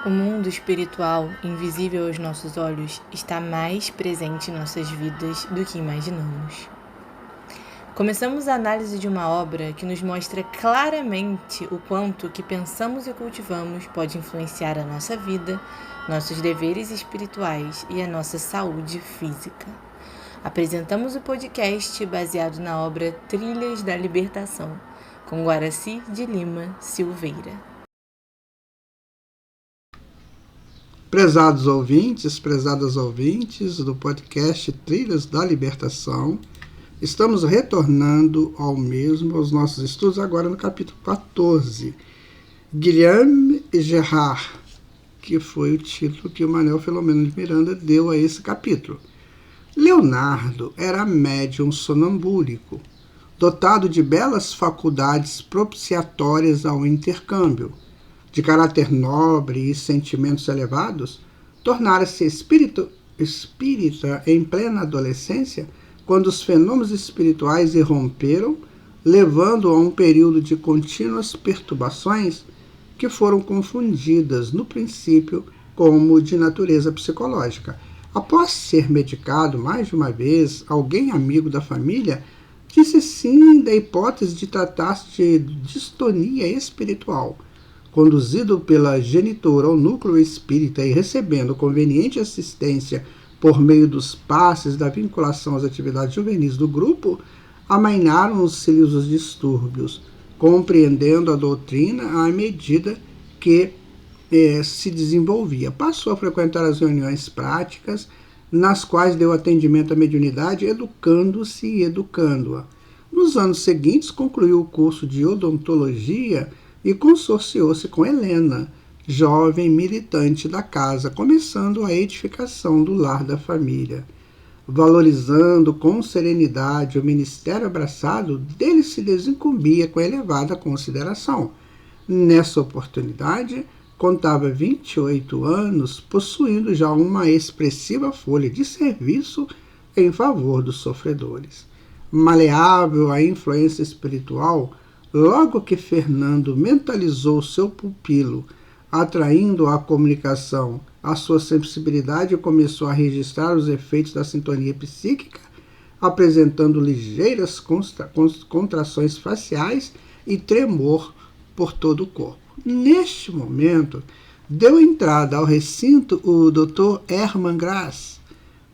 O mundo espiritual, invisível aos nossos olhos, está mais presente em nossas vidas do que imaginamos. Começamos a análise de uma obra que nos mostra claramente o quanto o que pensamos e cultivamos pode influenciar a nossa vida, nossos deveres espirituais e a nossa saúde física. Apresentamos o podcast baseado na obra Trilhas da Libertação, com Guaraci de Lima Silveira. Prezados ouvintes, prezadas ouvintes do podcast Trilhas da Libertação, estamos retornando aos nossos estudos agora no capítulo 14, Guilherme Gerard, que foi o título que o Manuel Filomeno de Miranda deu a esse capítulo. Leonardo era médium sonambúlico, dotado de belas faculdades propiciatórias ao intercâmbio. De caráter nobre e sentimentos elevados, tornara-se espírita em plena adolescência, quando os fenômenos espirituais irromperam, levando a um período de contínuas perturbações que foram confundidas, no princípio, como de natureza psicológica. Após ser medicado mais de uma vez, alguém amigo da família disse sim da hipótese de tratar-se de distonia espiritual. Conduzido pela genitora ao núcleo espírita e recebendo conveniente assistência por meio dos passes da vinculação às atividades juvenis do grupo, amainaram-se os distúrbios, compreendendo a doutrina à medida que se desenvolvia. Passou a frequentar as reuniões práticas, nas quais deu atendimento à mediunidade, educando-se e educando-a. Nos anos seguintes, concluiu o curso de odontologia e consorciou-se com Helena, jovem militante da casa, começando a edificação do lar da família. Valorizando com serenidade o ministério abraçado, dele se desincumbia com elevada consideração. Nessa oportunidade, contava 28 anos, possuindo já uma expressiva folha de serviço em favor dos sofredores. Maleável à influência espiritual, logo que Fernando mentalizou seu pupilo, atraindo à comunicação a sua sensibilidade, começou a registrar os efeitos da sintonia psíquica, apresentando ligeiras contrações faciais e tremor por todo o corpo. Neste momento, deu entrada ao recinto o Dr. Hermann Grass,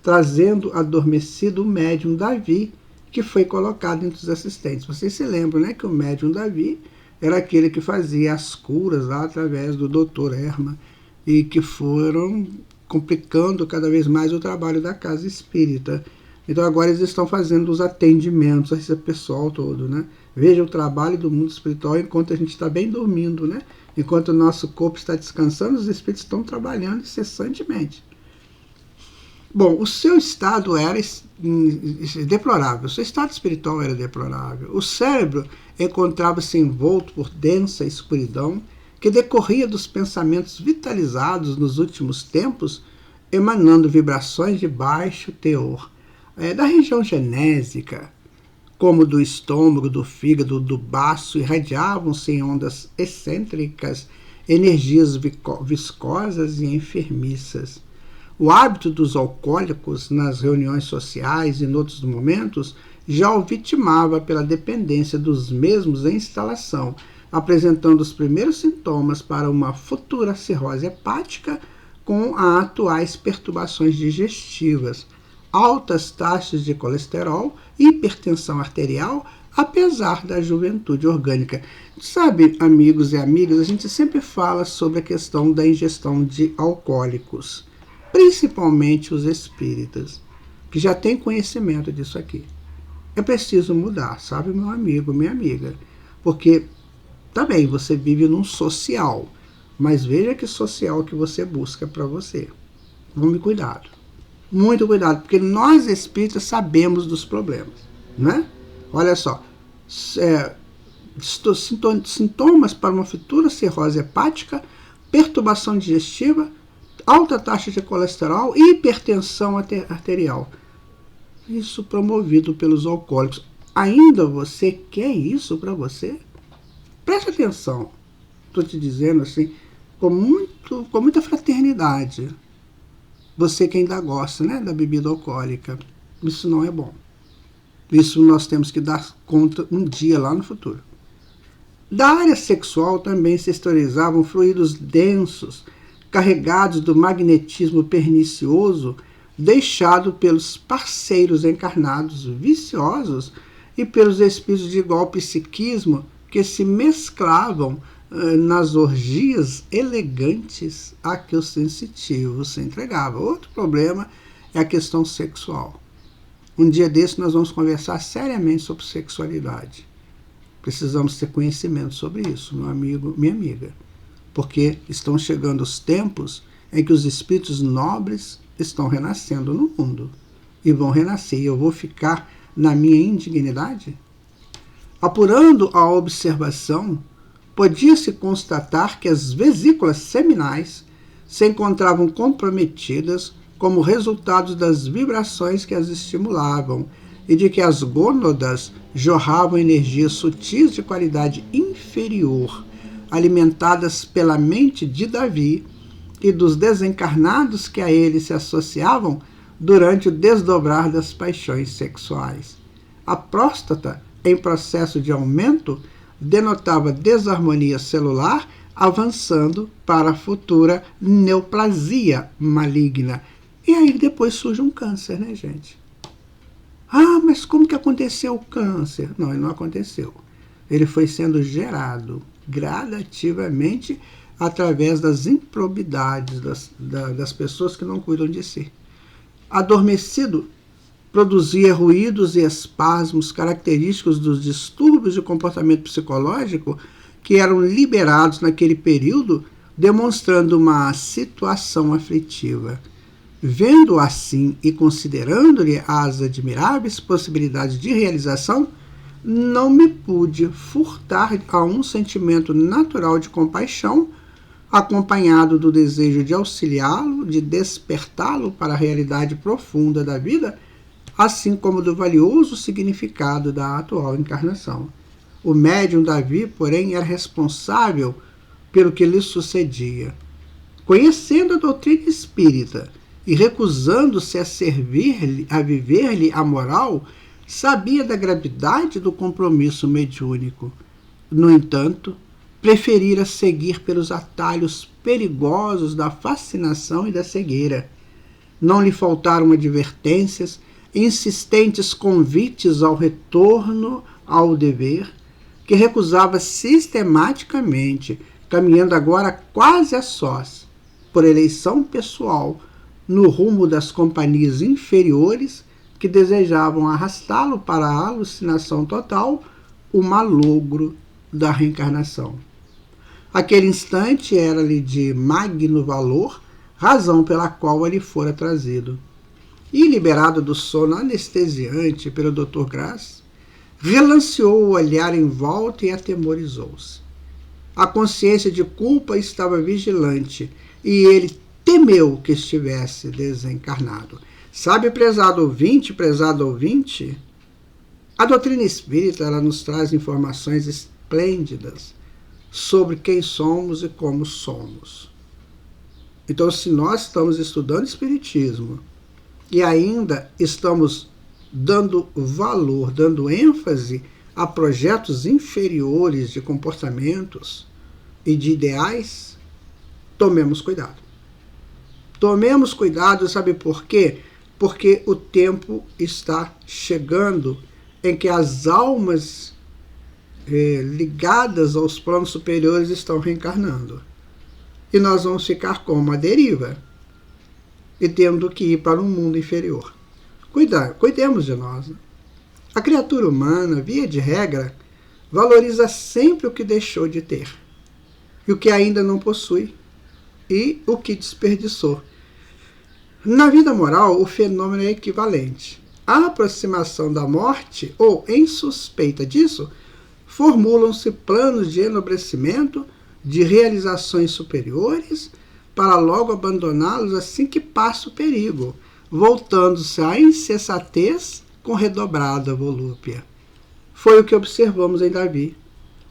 trazendo adormecido o médium Davi, que foi colocado entre os assistentes. Vocês se lembram, né, que o médium Davi era aquele que fazia as curas lá através do Dr. Hermann e que foram complicando cada vez mais o trabalho da casa espírita. Então agora eles estão fazendo os atendimentos a esse pessoal todo, né? Veja o trabalho do mundo espiritual enquanto a gente está bem dormindo, né? Enquanto o nosso corpo está descansando, os espíritos estão trabalhando incessantemente. Bom, o seu estado era deplorável, o seu estado espiritual era deplorável. O cérebro encontrava-se envolto por densa escuridão que decorria dos pensamentos vitalizados nos últimos tempos, emanando vibrações de baixo teor. Da região genésica, como do estômago, do fígado, do baço, irradiavam-se em ondas excêntricas energias viscosas e enfermiças. O hábito dos alcoólicos nas reuniões sociais e noutros momentos já o vitimava pela dependência dos mesmos em instalação, apresentando os primeiros sintomas para uma futura cirrose hepática com as atuais perturbações digestivas, altas taxas de colesterol, hipertensão arterial, apesar da juventude orgânica. Sabe, amigos e amigas, a gente sempre fala sobre a questão da ingestão de alcoólicos, principalmente os espíritas, que já têm conhecimento disso aqui. É preciso mudar, sabe, meu amigo, minha amiga, porque, tá bem, você vive num social, mas veja que social que você busca para você. Tome cuidado, muito cuidado, porque nós espíritas sabemos dos problemas, né? Olha só, sintomas para uma futura cirrose hepática, perturbação digestiva, alta taxa de colesterol e hipertensão arterial. Isso promovido pelos alcoólicos. Ainda você quer isso para você? Preste atenção. Estou te dizendo assim, com muita fraternidade. Você que ainda gosta, né, da bebida alcoólica, isso não é bom. Isso nós temos que dar conta um dia lá no futuro. Da área sexual também se exteriorizavam fluidos densos, carregados do magnetismo pernicioso deixado pelos parceiros encarnados viciosos e pelos espíritos de igual psiquismo que se mesclavam nas orgias elegantes a que os sensitivos se entregavam. Outro problema é a questão sexual. Um dia desse nós vamos conversar seriamente sobre sexualidade. Precisamos ter conhecimento sobre isso, meu amigo, minha amiga, porque estão chegando os tempos em que os espíritos nobres estão renascendo no mundo e vão renascer, e eu vou ficar na minha indignidade? Apurando a observação, podia-se constatar que as vesículas seminais se encontravam comprometidas como resultado das vibrações que as estimulavam e de que as gônadas jorravam energias sutis de qualidade inferior, alimentadas pela mente de Davi e dos desencarnados que a ele se associavam durante o desdobrar das paixões sexuais. A próstata, em processo de aumento, denotava desarmonia celular, avançando para a futura neoplasia maligna. E aí depois surge um câncer, né, gente? Ah, mas como que aconteceu o câncer? Não, ele não aconteceu. Ele foi sendo gerado gradativamente através das improbidades das pessoas que não cuidam de si. Adormecido, produzia ruídos e espasmos característicos dos distúrbios de comportamento psicológico que eram liberados naquele período, demonstrando uma situação aflitiva. Vendo assim e considerando-lhe as admiráveis possibilidades de realização, não me pude furtar a um sentimento natural de compaixão, acompanhado do desejo de auxiliá-lo, de despertá-lo para a realidade profunda da vida, assim como do valioso significado da atual encarnação. O médium Davi, porém, era responsável pelo que lhe sucedia. Conhecendo a doutrina espírita e recusando-se a viver-lhe a moral, sabia da gravidade do compromisso mediúnico. No entanto, preferira seguir pelos atalhos perigosos da fascinação e da cegueira. Não lhe faltaram advertências, insistentes convites ao retorno ao dever, que recusava sistematicamente, caminhando agora quase a sós, por eleição pessoal, no rumo das companhias inferiores que desejavam arrastá-lo para a alucinação total, o malogro da reencarnação. Aquele instante era-lhe de magno valor, razão pela qual ele fora trazido. E, liberado do sono anestesiante pelo Dr. Graça, relanceou o olhar em volta e atemorizou-se. A consciência de culpa estava vigilante e ele temeu que estivesse desencarnado. Sabe, prezado ouvinte, a doutrina espírita ela nos traz informações esplêndidas sobre quem somos e como somos. Então, se nós estamos estudando espiritismo e ainda estamos dando valor, dando ênfase a projetos inferiores de comportamentos e de ideais, tomemos cuidado. Tomemos cuidado, sabe por quê? Porque o tempo está chegando em que as almas ligadas aos planos superiores estão reencarnando. E nós vamos ficar como a deriva e tendo que ir para um mundo inferior. Cuidemos de nós. Né? A criatura humana, via de regra, valoriza sempre o que deixou de ter, e o que ainda não possui, e o que desperdiçou. Na vida moral, o fenômeno é equivalente. A aproximação da morte, ou em suspeita disso, formulam-se planos de enobrecimento, de realizações superiores, para logo abandoná-los assim que passa o perigo, voltando-se à insensatez com redobrada volúpia. Foi o que observamos em Davi.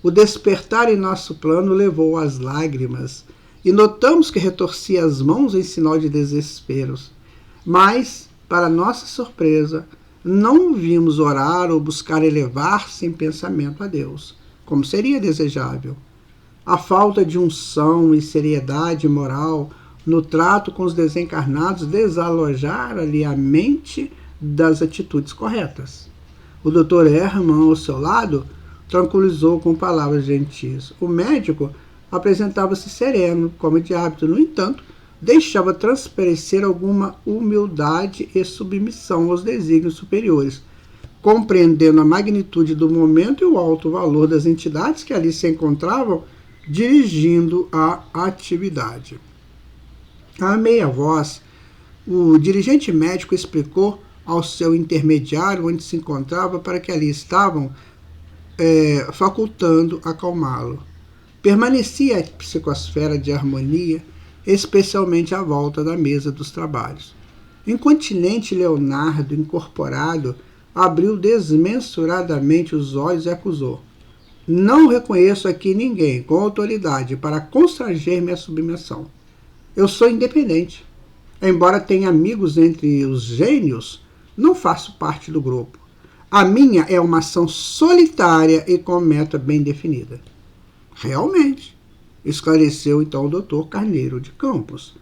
O despertar em nosso plano levou às lágrimas, e notamos que retorcia as mãos em sinal de desespero. Mas, para nossa surpresa, não o vimos orar ou buscar elevar-se em pensamento a Deus, como seria desejável. A falta de unção e seriedade moral no trato com os desencarnados desalojara-lhe a mente das atitudes corretas. O Dr. Hermann, ao seu lado, tranquilizou com palavras gentis. O médico apresentava-se sereno, como de hábito. No entanto, deixava transparecer alguma humildade e submissão aos desígnios superiores, compreendendo a magnitude do momento e o alto valor das entidades que ali se encontravam dirigindo a atividade. A meia voz, o dirigente médico explicou ao seu intermediário onde se encontrava para que ali estavam, facultando acalmá-lo. Permanecia a psicosfera de harmonia, especialmente à volta da mesa dos trabalhos. O incontinente Leonardo, incorporado, abriu desmensuradamente os olhos e acusou: não reconheço aqui ninguém com autoridade para constranger minha submissão. Eu sou independente. Embora tenha amigos entre os gênios, não faço parte do grupo. A minha é uma ação solitária e com meta bem definida. Realmente, esclareceu então o Dr. Carneiro de Campos.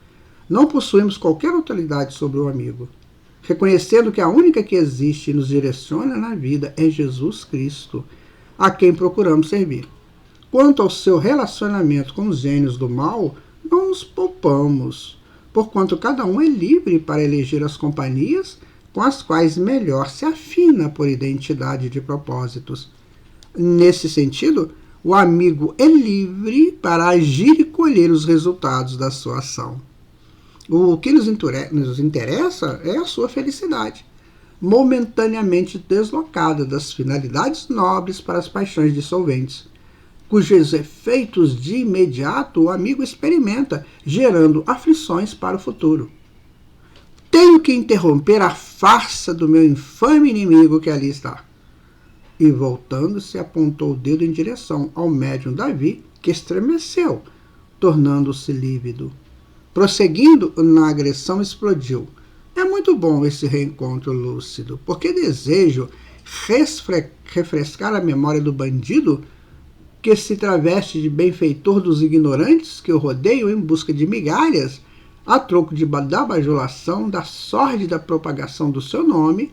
Não possuímos qualquer autoridade sobre o amigo, reconhecendo que a única que existe e nos direciona na vida é Jesus Cristo, a quem procuramos servir. Quanto ao seu relacionamento com os gênios do mal, não nos poupamos, porquanto cada um é livre para eleger as companhias com as quais melhor se afina por identidade de propósitos. Nesse sentido, o amigo é livre para agir e colher os resultados da sua ação. O que nos interessa é a sua felicidade, momentaneamente deslocada das finalidades nobres para as paixões dissolventes, cujos efeitos de imediato o amigo experimenta, gerando aflições para o futuro. Tenho que interromper a farsa do meu infame inimigo que ali está. E, voltando-se, apontou o dedo em direção ao médium Davi, que estremeceu, tornando-se lívido. Prosseguindo na agressão, explodiu: é muito bom esse reencontro lúcido, porque desejo refrescar a memória do bandido que se traveste de benfeitor dos ignorantes que o rodeiam em busca de migalhas, a troco da bajulação, da sórdida propagação do seu nome.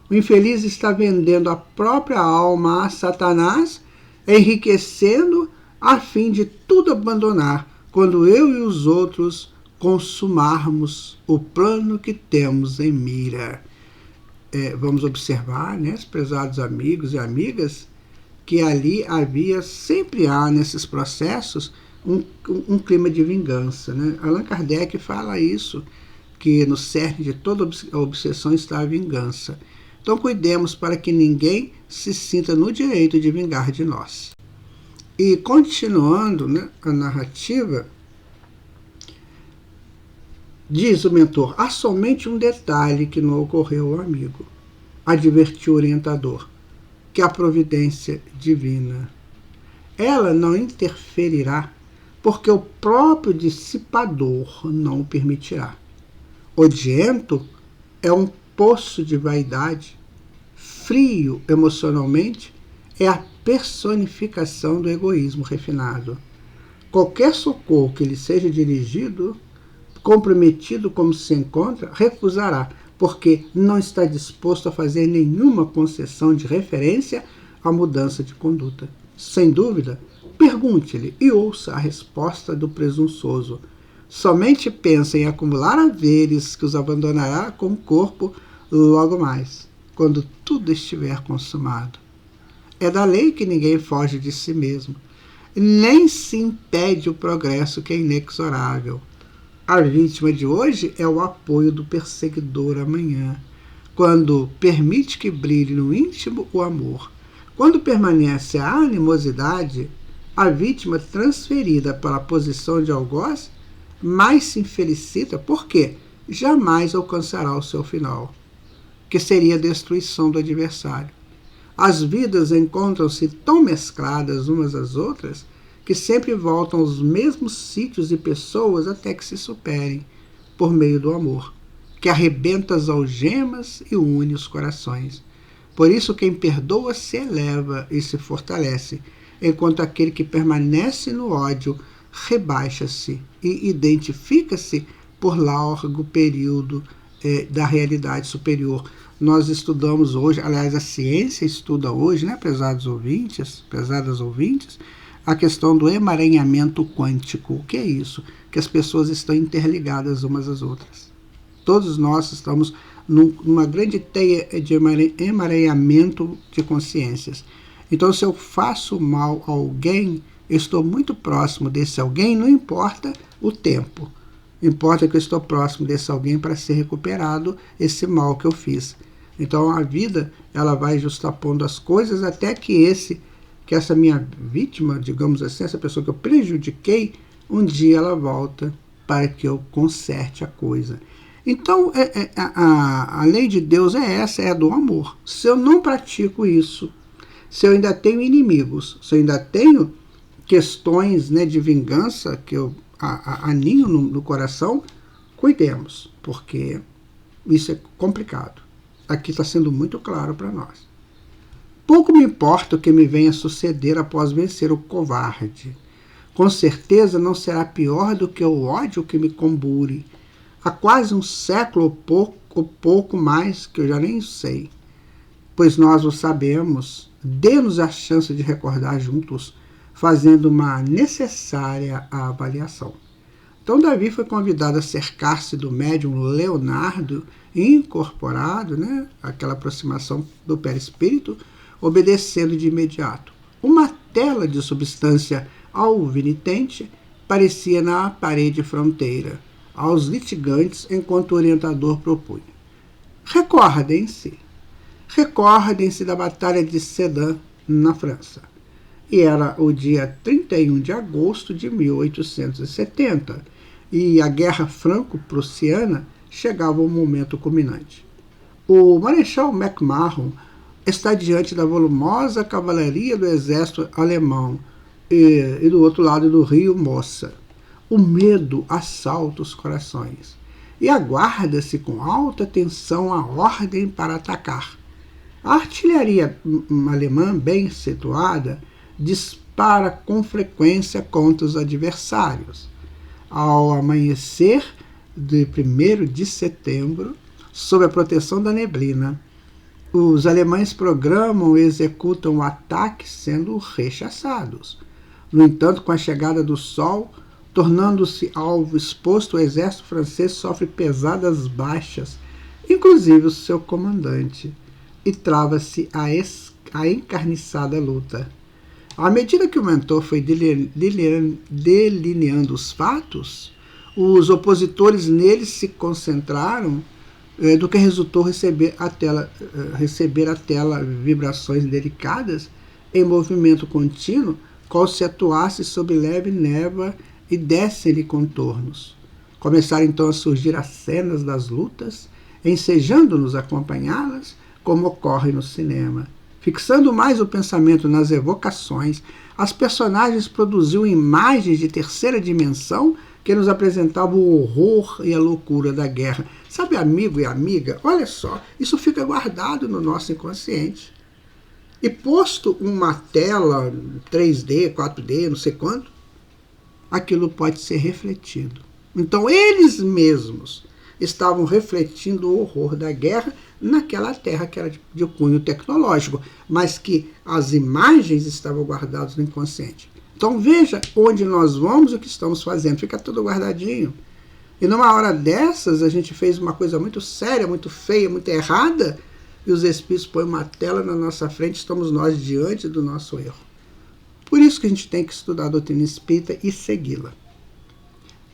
O infeliz está vendendo a própria alma a Satanás, enriquecendo a fim de tudo abandonar, quando eu e os outros consumarmos o plano que temos em mira. Vamos observar, né, prezados amigos e amigas, que ali sempre há nesses processos um clima de vingança, né? Allan Kardec fala isso, que no cerne de toda obsessão está a vingança. Então cuidemos para que ninguém se sinta no direito de vingar de nós. E continuando, né, a narrativa, diz o mentor: há somente um detalhe que não ocorreu ao amigo, advertiu o orientador, que é a providência divina. Ela não interferirá, porque o próprio dissipador não o permitirá. Odiento é um poço de vaidade, frio emocionalmente é a personificação do egoísmo refinado. Qualquer socorro que lhe seja dirigido, comprometido como se encontra, recusará, porque não está disposto a fazer nenhuma concessão de referência à mudança de conduta. Sem dúvida, pergunte-lhe e ouça a resposta do presunçoso. Somente pensa em acumular haveres que os abandonará com o corpo logo mais, quando tudo estiver consumado. É da lei que ninguém foge de si mesmo, nem se impede o progresso que é inexorável. A vítima de hoje é o apoio do perseguidor amanhã, quando permite que brilhe no íntimo o amor. Quando permanece a animosidade, a vítima transferida para a posição de algoz mais se infelicita, porque jamais alcançará o seu final, que seria a destruição do adversário. As vidas encontram-se tão mescladas umas às outras que sempre voltam aos mesmos sítios e pessoas até que se superem, por meio do amor, que arrebenta as algemas e une os corações. Por isso, quem perdoa se eleva e se fortalece, enquanto aquele que permanece no ódio rebaixa-se e identifica-se por largo período da realidade superior. Nós estudamos hoje, aliás, a ciência estuda hoje, né, pesadas ouvintes, a questão do emaranhamento quântico. O que é isso? Que as pessoas estão interligadas umas às outras. Todos nós estamos numa grande teia de emaranhamento de consciências. Então, se eu faço mal a alguém, eu estou muito próximo desse alguém, não importa o tempo. Importa que eu estou próximo desse alguém para ser recuperado esse mal que eu fiz. Então, a vida, ela vai justapondo as coisas até que essa minha vítima, digamos assim, essa pessoa que eu prejudiquei, um dia ela volta para que eu conserte a coisa. Então, a lei de Deus é essa, é a do amor. Se eu não pratico isso, se eu ainda tenho inimigos, se eu ainda tenho questões, né, de vingança que eu aninho no coração, cuidemos, porque isso é complicado. Aqui está sendo muito claro para nós. Pouco me importa o que me venha suceder após vencer o covarde. Com certeza não será pior do que o ódio que me combure. Há quase um século ou pouco mais, que eu já nem sei. Pois nós o sabemos, dê-nos a chance de recordar juntos, fazendo uma necessária avaliação. Então Davi foi convidado a cercar-se do médium Leonardo, incorporado, né, aquela aproximação do perispírito, obedecendo de imediato. Uma tela de substância alvinitente parecia na parede fronteira aos litigantes, enquanto o orientador propunha: Recordem-se da Batalha de Sedan, na França. E era o dia 31 de agosto de 1870, e a Guerra Franco-Prussiana chegava ao momento culminante. O Marechal MacMahon está diante da volumosa cavalaria do exército alemão e do outro lado do rio Mossa. O medo assalta os corações e aguarda-se com alta tensão a ordem para atacar. A artilharia alemã, bem situada, dispara com frequência contra os adversários. Ao amanhecer de 1º de setembro, sob a proteção da neblina, os alemães programam e executam o ataque, sendo rechaçados. No entanto, com a chegada do sol, tornando-se alvo exposto, o exército francês sofre pesadas baixas, inclusive o seu comandante, e trava-se a encarniçada luta. À medida que o mentor foi delineando os fatos, os opositores neles se concentraram, do que resultou receber a tela vibrações delicadas em movimento contínuo, qual se atuasse sob leve névoa e dessem-lhe contornos. Começaram então a surgir as cenas das lutas, ensejando-nos acompanhá-las, como ocorre no cinema. Fixando mais o pensamento nas evocações, as personagens produziam imagens de terceira dimensão que nos apresentavam o horror e a loucura da guerra. Sabe, amigo e amiga, olha só, isso fica guardado no nosso inconsciente. E posto uma tela 3D, 4D, não sei quanto, aquilo pode ser refletido. Então eles mesmos estavam refletindo o horror da guerra naquela terra que era de cunho tecnológico, mas que as imagens estavam guardadas no inconsciente. Então veja onde nós vamos e o que estamos fazendo, fica tudo guardadinho. E numa hora dessas a gente fez uma coisa muito séria, muito feia, muito errada, e os espíritos põem uma tela na nossa frente, estamos nós diante do nosso erro. Por isso que a gente tem que estudar a doutrina espírita e segui-la.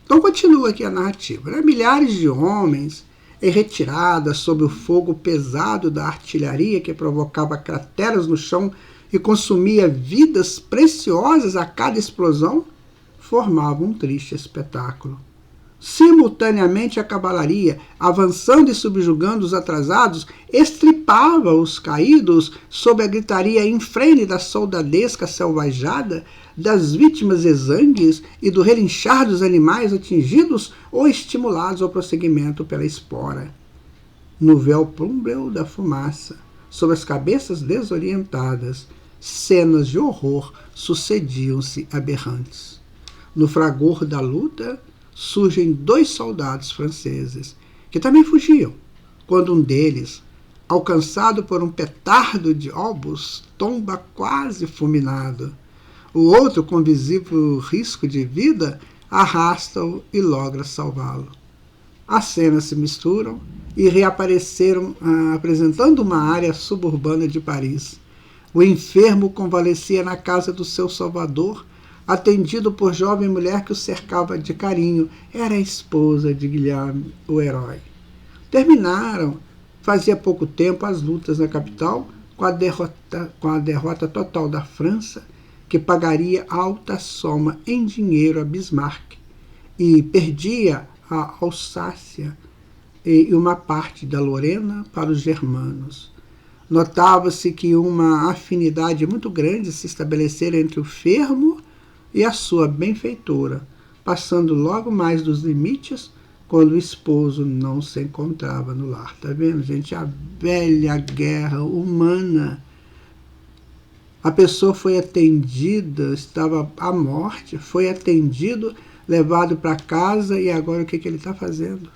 Então continua aqui a narrativa, né? Milhares de homens em retirada sob o fogo pesado da artilharia que provocava crateras no chão e consumia vidas preciosas a cada explosão, formavam um triste espetáculo. Simultaneamente, a cavalaria, avançando e subjugando os atrasados, estripava os caídos sob a gritaria infrene da soldadesca selvajada, das vítimas exangues e do relinchar dos animais atingidos ou estimulados ao prosseguimento pela espora. No véu plúmbeo da fumaça, sob as cabeças desorientadas, cenas de horror sucediam-se aberrantes. No fragor da luta, surgem 2 soldados franceses, que também fugiam, quando um deles, alcançado por um petardo de obus, tomba quase fulminado. O outro, com visível risco de vida, arrasta-o e logra salvá-lo. As cenas se misturam e reapareceram apresentando uma área suburbana de Paris. O enfermo convalescia na casa do seu salvador, atendido por jovem mulher que o cercava de carinho. Era a esposa de Guilherme, o herói. Terminaram, fazia pouco tempo, as lutas na capital, com a derrota total da França, que pagaria alta soma em dinheiro a Bismarck, e perdia a Alsácia e uma parte da Lorena para os germanos. Notava-se que uma afinidade muito grande se estabelecera entre o fermo e a sua benfeitora, passando logo mais dos limites quando o esposo não se encontrava no lar. Está vendo, gente? A velha guerra humana. A pessoa foi atendida, estava à morte, foi atendido, levado para casa, e agora o que ele está fazendo?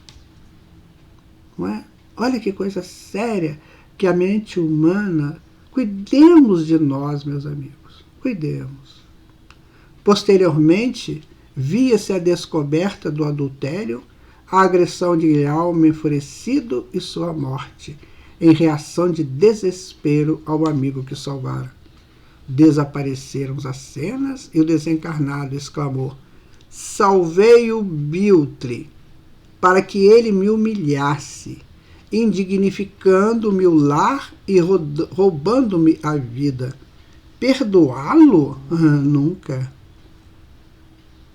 Não é? Olha que coisa séria que a mente humana. Cuidemos de nós, meus amigos, cuidemos. Posteriormente, via-se a descoberta do adultério, a agressão de Guilherme enfurecido e sua morte, em reação de desespero ao amigo que salvara. Desapareceram as cenas e o desencarnado exclamou: salvei o Biltre para que ele me humilhasse, indignificando-me o lar e roubando-me a vida. Perdoá-lo? Nunca.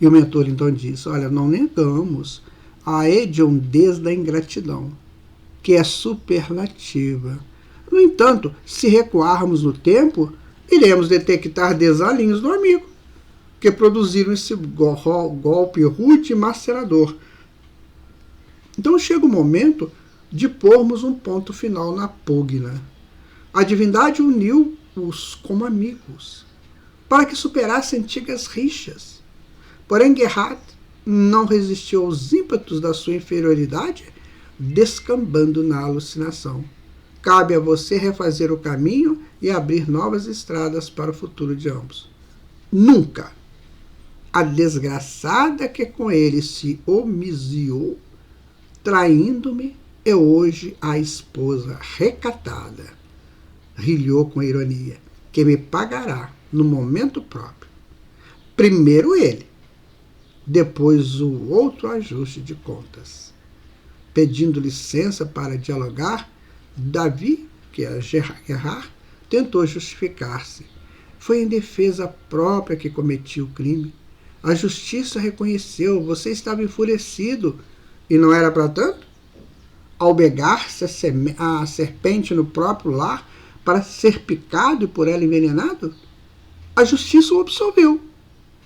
E o mentor então disse: olha, não negamos a hediondez da ingratidão, que é superlativa. No entanto, se recuarmos no tempo, iremos detectar desalinhos do amigo, que produziram esse golpe rude e macerador. Então chega o momento de pormos um ponto final na pugna. A divindade uniu-os como amigos, para que superassem antigas rixas. Porém, Gerhard não resistiu aos ímpetos da sua inferioridade, descambando na alucinação. Cabe a você refazer o caminho e abrir novas estradas para o futuro de ambos. Nunca a desgraçada que com ele se homiciou, traindo-me, é hoje a esposa recatada, rilhou com ironia, que me pagará no momento próprio. Primeiro ele, depois o outro ajuste de contas. Pedindo licença para dialogar, Davi, que é Gerhard, tentou justificar-se. Foi em defesa própria que cometi o crime. A justiça reconheceu, você estava enfurecido, e não era para tanto? Albegar-se a serpente no próprio lar para ser picado e por ela envenenado? A justiça o absolveu,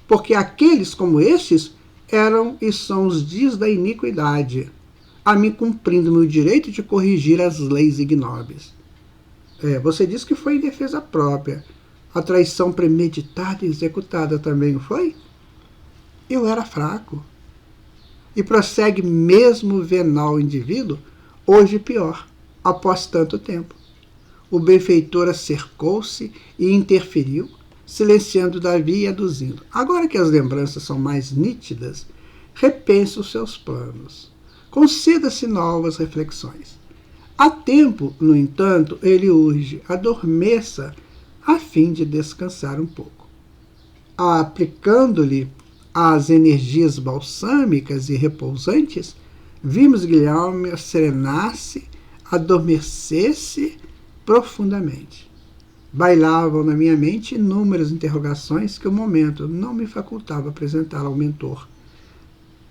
porque aqueles como estes eram e são os dias da iniquidade, a mim cumprindo-me o direito de corrigir as leis ignóbeis. Você disse que foi em defesa própria. A traição premeditada e executada também o foi? Eu era fraco. E prossegue mesmo o venal indivíduo, hoje pior, após tanto tempo. O benfeitor acercou-se e interferiu, silenciando Davi e aduzindo: agora que as lembranças são mais nítidas, repense os seus planos. Conceda-se novas reflexões. Há tempo, no entanto, ele urge: adormeça, a fim de descansar um pouco. Aplicando-lhe as energias balsâmicas e repousantes, vimos Guilherme serenar-se, adormecer-se profundamente. Bailavam na minha mente inúmeras interrogações que o momento não me facultava apresentar ao mentor.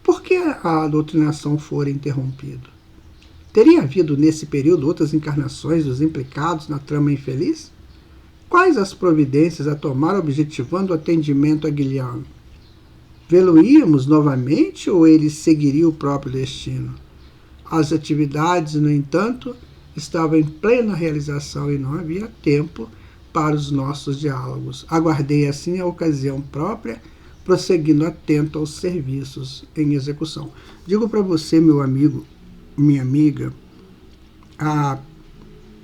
por que a doutrinação fora interrompida? Teria havido nesse período outras encarnações dos implicados na trama infeliz? Quais as providências a tomar objetivando o atendimento a Guilherme? Vê-lo-íamos novamente ou ele seguiria o próprio destino? As atividades, no entanto, estavam em plena realização e não havia tempo para os nossos diálogos. Aguardei assim a ocasião própria, prosseguindo atento aos serviços em execução. Digo para você, meu amigo, minha amiga,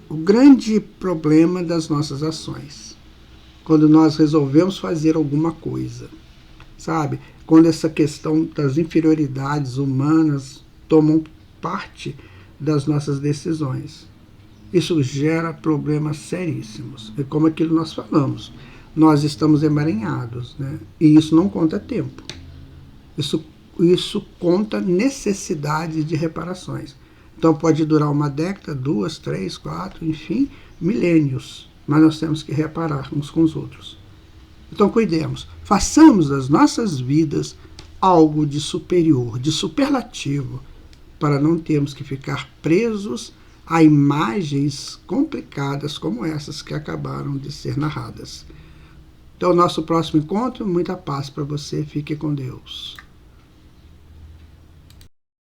o grande problema das nossas ações, quando nós resolvemos fazer alguma coisa, sabe? Quando essa questão das inferioridades humanas tomam parte das nossas decisões. Isso gera problemas seríssimos. É como aquilo que nós falamos. Nós estamos emaranhados, né? E isso não conta tempo. Isso conta necessidade de reparações. Então pode durar uma década, 2, 3, 4, enfim, milênios. Mas nós temos que reparar uns com os outros. Então cuidemos. Façamos das nossas vidas algo de superior, de superlativo, para não termos que ficar presos a imagens complicadas como essas que acabaram de ser narradas. Então, nosso próximo encontro, muita paz para você. Fique com Deus.